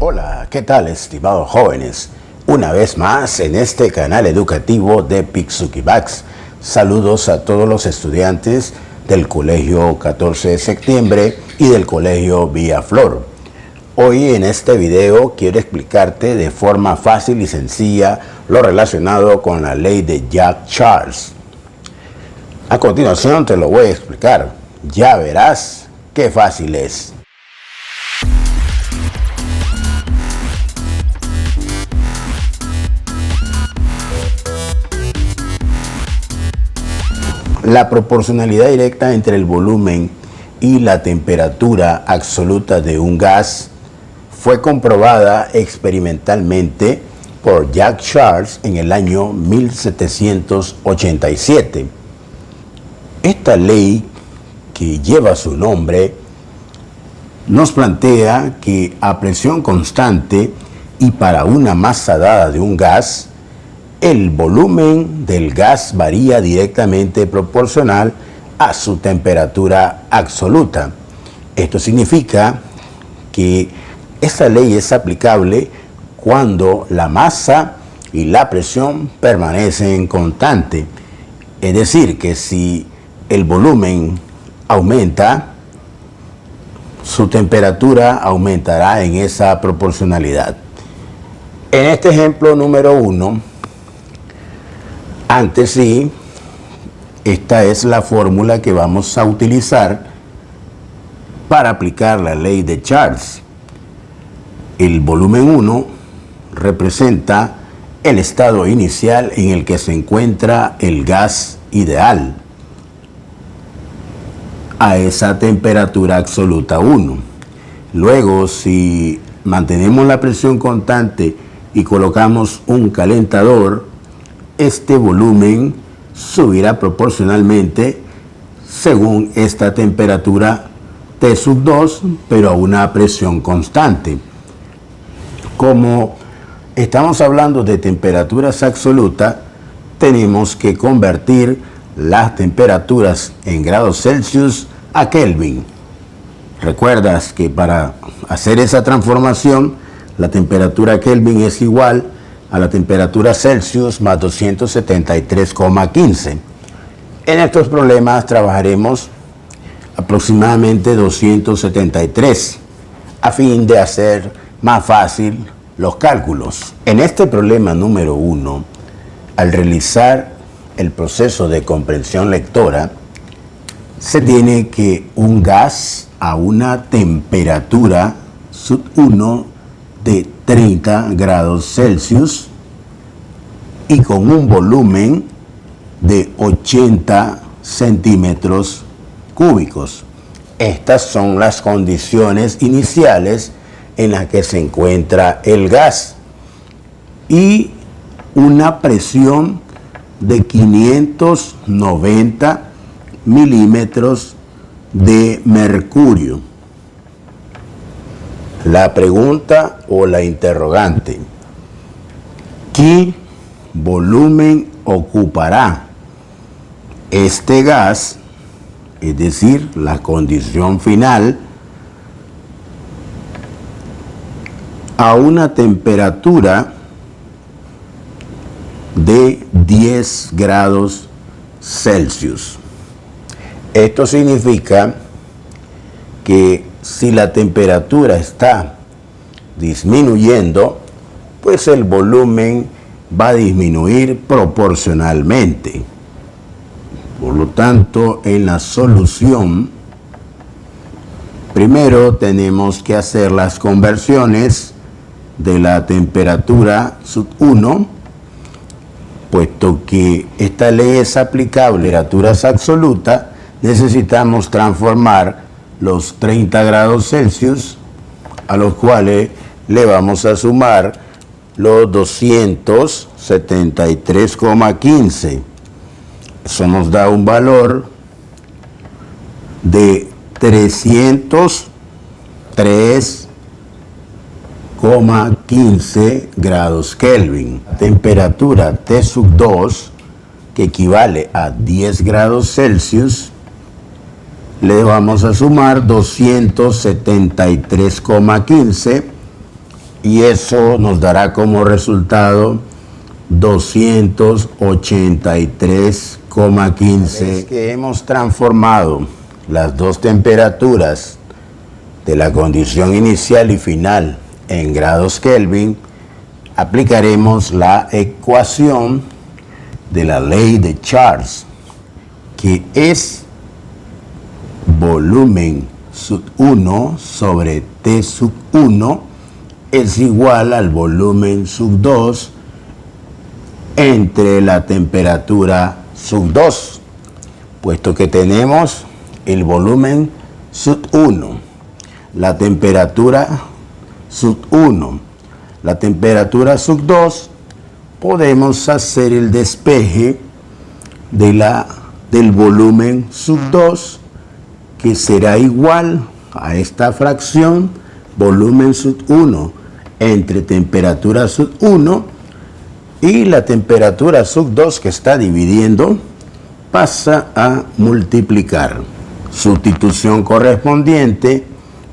Hola, ¿qué tal, estimados jóvenes? Una vez más en este canal educativo de Pixukivax. Saludos a todos los estudiantes del Colegio 14 de Septiembre y del Colegio Villaflor. Hoy en este video quiero explicarte de forma fácil y sencilla lo relacionado con la ley de Jagd-Charles. A continuación te lo voy a explicar. Ya verás qué fácil es. La proporcionalidad directa entre el volumen y la temperatura absoluta de un gas fue comprobada experimentalmente por Jagd-Charles en el año 1787. Esta ley, que lleva su nombre, nos plantea que a presión constante y para una masa dada de un gas, el volumen del gas varía directamente proporcional a su temperatura absoluta. Esto significa que esta ley es aplicable cuando la masa y la presión permanecen constantes. Es decir, que si el volumen aumenta, su temperatura aumentará en esa proporcionalidad. En este ejemplo número 1, antes sí, esta es la fórmula que vamos a utilizar para aplicar la ley de Charles. El volumen 1 representa el estado inicial en el que se encuentra el gas ideal a esa temperatura absoluta 1. Luego, si mantenemos la presión constante y colocamos un calentador, este volumen subirá proporcionalmente según esta temperatura T2, pero a una presión constante. Como estamos hablando de temperaturas absolutas, tenemos que convertir las temperaturas en grados Celsius a Kelvin. Recuerdas que para hacer esa transformación, la temperatura Kelvin es igual a la temperatura Celsius más 273,15. En estos problemas trabajaremos aproximadamente 273 a fin de hacer más fácil los cálculos. En este problema número 1, al realizar el proceso de comprensión lectora, se tiene que un gas a una temperatura sub 1 de 30 grados Celsius y con un volumen de 80 centímetros cúbicos. Estas son las condiciones iniciales en las que se encuentra el gas y una presión de 590 milímetros de mercurio. La pregunta o la interrogante: ¿qué volumen ocupará este gas? Es decir, la condición final a una temperatura de 10 grados Celsius. Esto significa que si la temperatura está disminuyendo, pues el volumen va a disminuir proporcionalmente. Por lo tanto, en la solución, primero tenemos que hacer las conversiones de la temperatura sub 1, puesto que esta ley es aplicable a temperaturas absolutas, necesitamos transformar los 30 grados Celsius, a los cuales le vamos a sumar los 273,15. Eso nos da un valor de 303,15 grados Kelvin. Temperatura T2, que equivale a 10 grados Celsius, le vamos a sumar 273,15 y eso nos dará como resultado 283,15. Que hemos transformado las dos temperaturas de la condición inicial y final en grados Kelvin, aplicaremos la ecuación de la ley de Charles, que es volumen sub 1 sobre T sub 1 es igual al volumen sub 2 entre la temperatura sub 2, puesto que tenemos el volumen sub 1, la temperatura sub 1, la temperatura sub 2, podemos hacer el despeje del volumen sub 2, que será igual a esta fracción volumen sub 1 entre temperatura sub 1 y la temperatura sub 2 que está dividiendo pasa a multiplicar. Sustitución correspondiente,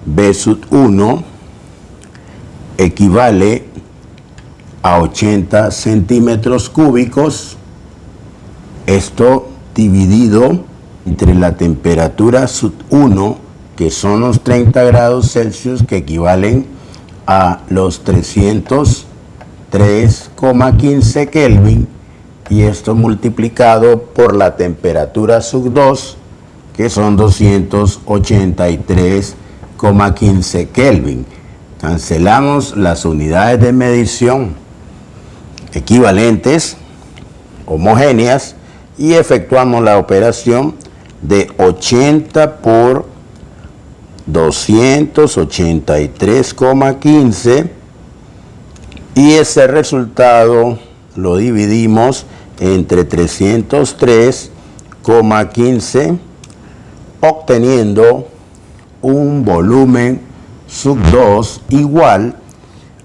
B sub 1 equivale a 80 centímetros cúbicos, esto dividido entre la temperatura sub 1, que son los 30 grados Celsius, que equivalen a los 303,15 Kelvin, y esto multiplicado por la temperatura sub 2, que son 283,15 Kelvin. Cancelamos las unidades de medición equivalentes, homogéneas, y efectuamos la operación de 80 por 283,15, y ese resultado lo dividimos entre 303,15, obteniendo un volumen sub 2 igual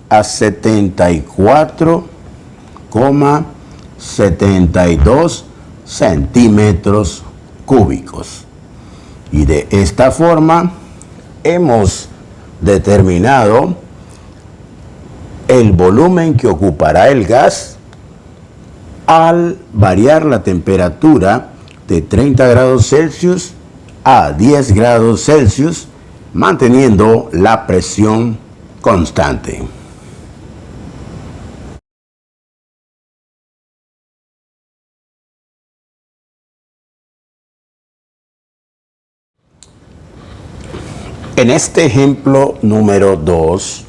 a 74,72 centímetros cúbicos. Y de esta forma hemos determinado el volumen que ocupará el gas al variar la temperatura de 30 grados Celsius a 10 grados Celsius, manteniendo la presión constante. En este ejemplo número 2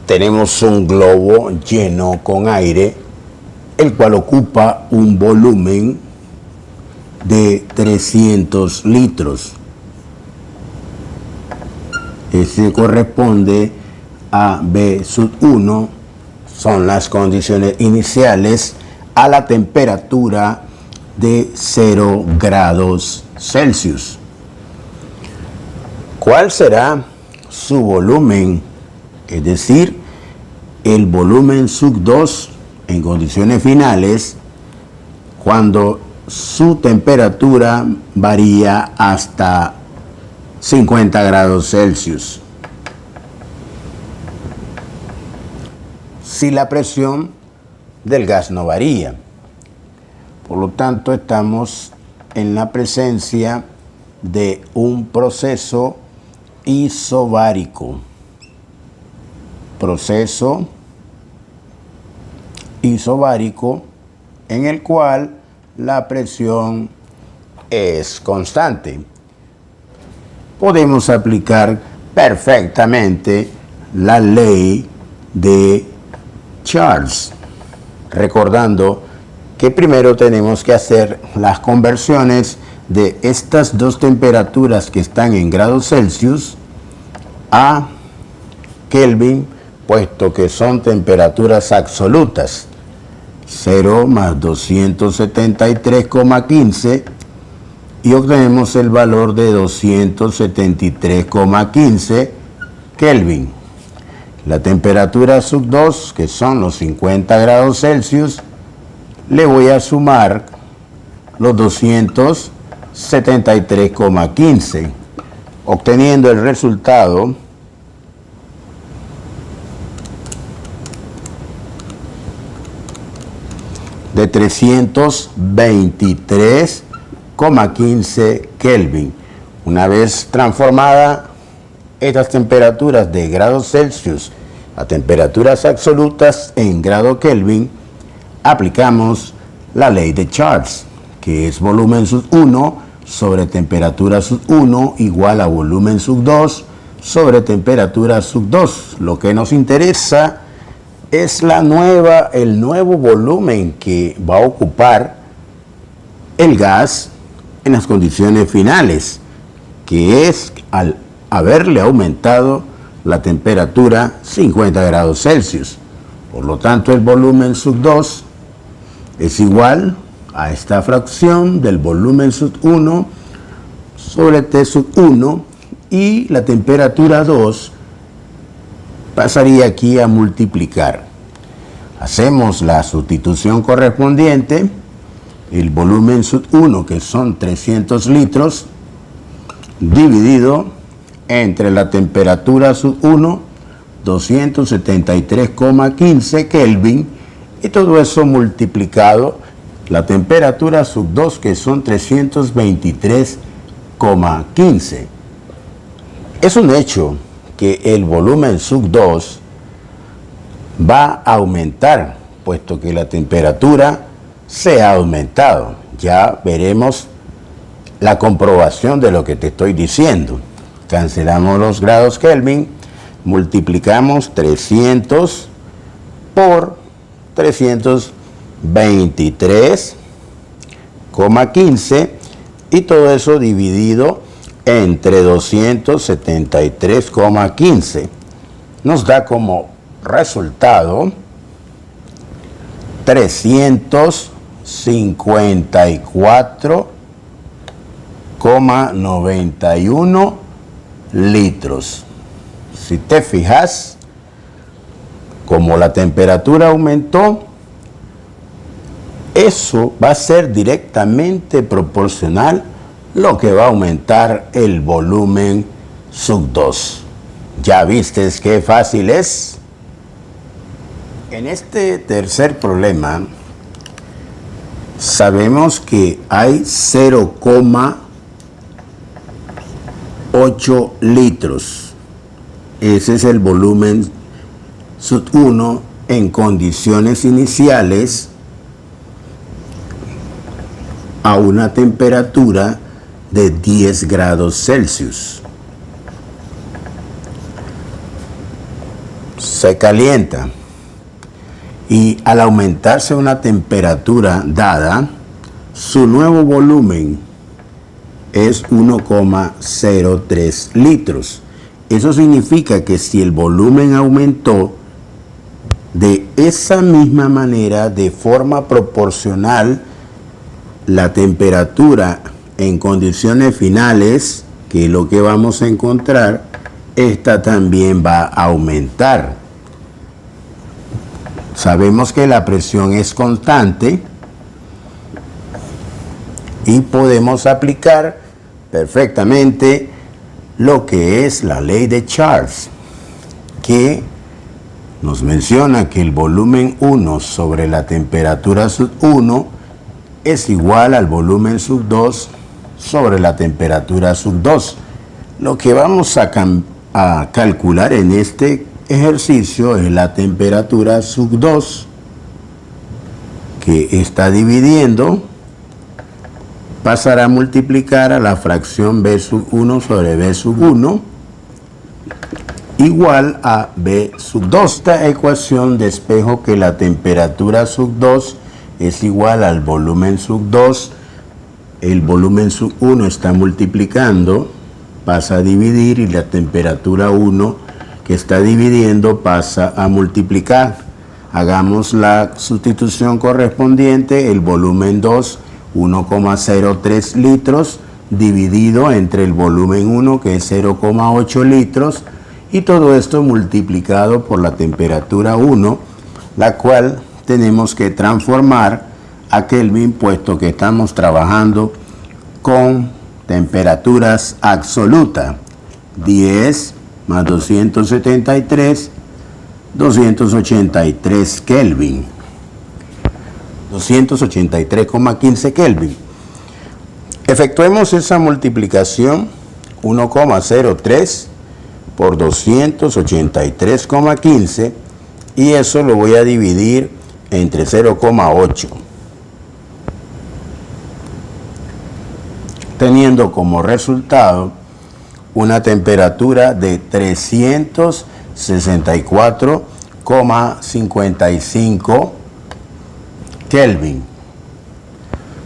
tenemos un globo lleno con aire, el cual ocupa un volumen de 300 litros. Ese corresponde a B sub 1, son las condiciones iniciales a la temperatura de 0 grados Celsius. ¿Cuál será su volumen? Es decir, el volumen sub 2 en condiciones finales cuando su temperatura varía hasta 50 grados Celsius. Si la presión del gas no varía. Por lo tanto, estamos en la presencia de un proceso isobárico. Proceso isobárico en el cual la presión es constante. Podemos aplicar perfectamente la ley de Charles, recordando que primero tenemos que hacer las conversiones de estas dos temperaturas que están en grados Celsius a Kelvin, puesto que son temperaturas absolutas. 0 más 273,15 y obtenemos el valor de 273,15 Kelvin. La temperatura sub 2, que son los 50 grados Celsius, le voy a sumar los 273,15, obteniendo el resultado de 323,15 Kelvin. Una vez transformada estas temperaturas de grados Celsius a temperaturas absolutas en grado Kelvin, aplicamos la ley de Charles, que es volumen sub 1 sobre temperatura sub 1 igual a volumen sub 2 sobre temperatura sub 2. Lo que nos interesa es el nuevo volumen que va a ocupar el gas en las condiciones finales, que es al haberle aumentado la temperatura 50 grados Celsius. Por lo tanto, el volumen sub 2 es igual a esta fracción del volumen sub 1 sobre T sub 1, y la temperatura 2 pasaría aquí a multiplicar. Hacemos la sustitución correspondiente. El volumen sub 1, que son 300 litros, dividido entre la temperatura sub 1, 273,15 Kelvin, y todo eso multiplicado la temperatura sub 2, que son 323,15. Es un hecho que el volumen sub 2 va a aumentar, puesto que la temperatura se ha aumentado. Ya veremos la comprobación de lo que te estoy diciendo. Cancelamos los grados Kelvin, multiplicamos 300 por 323,15 y todo eso dividido entre 273,15 nos da como resultado 354,91 litros. Si te fijas, como la temperatura aumentó, eso va a ser directamente proporcional lo que va a aumentar el volumen sub 2. ¿Ya viste qué fácil es? En este tercer problema, sabemos que hay 0,8 litros. Ese es el volumen sub 1 en condiciones iniciales a una temperatura de 10 grados Celsius. Se calienta y al aumentarse una temperatura dada, su nuevo volumen es 1,03 litros. Eso significa que si el volumen aumentó de esa misma manera, de forma proporcional, la temperatura en condiciones finales, que es lo que vamos a encontrar, esta también va a aumentar. Sabemos que la presión es constante y podemos aplicar perfectamente lo que es la ley de Charles, que nos menciona que el volumen 1 sobre la temperatura sub 1 es igual al volumen sub 2 sobre la temperatura sub 2. Lo que vamos a calcular en este ejercicio es la temperatura sub 2, que está dividiendo, pasará a multiplicar a la fracción B sub 1 sobre B sub 1 igual a B sub 2. Esta ecuación despejo que la temperatura sub 2 es igual al volumen sub 2. El volumen sub 1 está multiplicando, pasa a dividir, y la temperatura 1 que está dividiendo pasa a multiplicar. Hagamos la sustitución correspondiente. El volumen 2, 1,03 litros, dividido entre el volumen 1, que es 0,8 litros, y todo esto multiplicado por la temperatura 1, la cual tenemos que transformar a Kelvin, puesto que estamos trabajando con temperaturas absolutas. 10 más 273, 283 Kelvin. 283,15 Kelvin. Efectuemos esa multiplicación, 1,03 por 283,15, y eso lo voy a dividir entre 0,8, teniendo como resultado una temperatura de 364,55 Kelvin.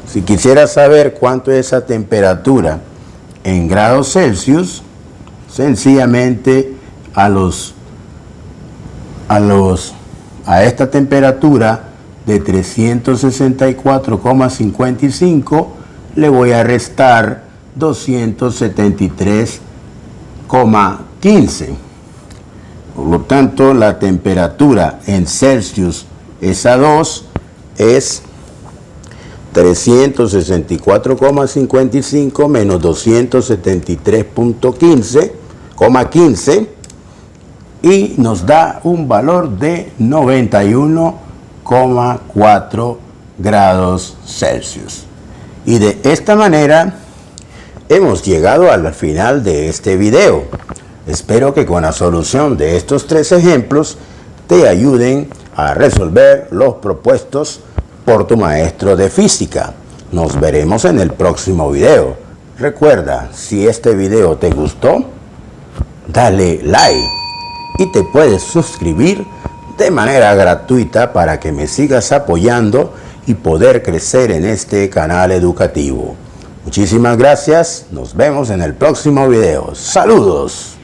Si quisiera saber cuánto es esa temperatura en grados Celsius, sencillamente a esta temperatura de 364,55 le voy a restar 273,15. Por lo tanto, la temperatura en Celsius esa 2 es 364,55 menos 273,15 y nos da un valor de 91,4 grados Celsius. Y de esta manera hemos llegado al final de este video. Espero que con la solución de estos 3 ejemplos te ayuden a resolver los propuestos por tu maestro de física. Nos veremos en el próximo video. Recuerda, si este video te gustó, dale like y te puedes suscribir de manera gratuita para que me sigas apoyando y poder crecer en este canal educativo. Muchísimas gracias. Nos vemos en el próximo video. ¡Saludos!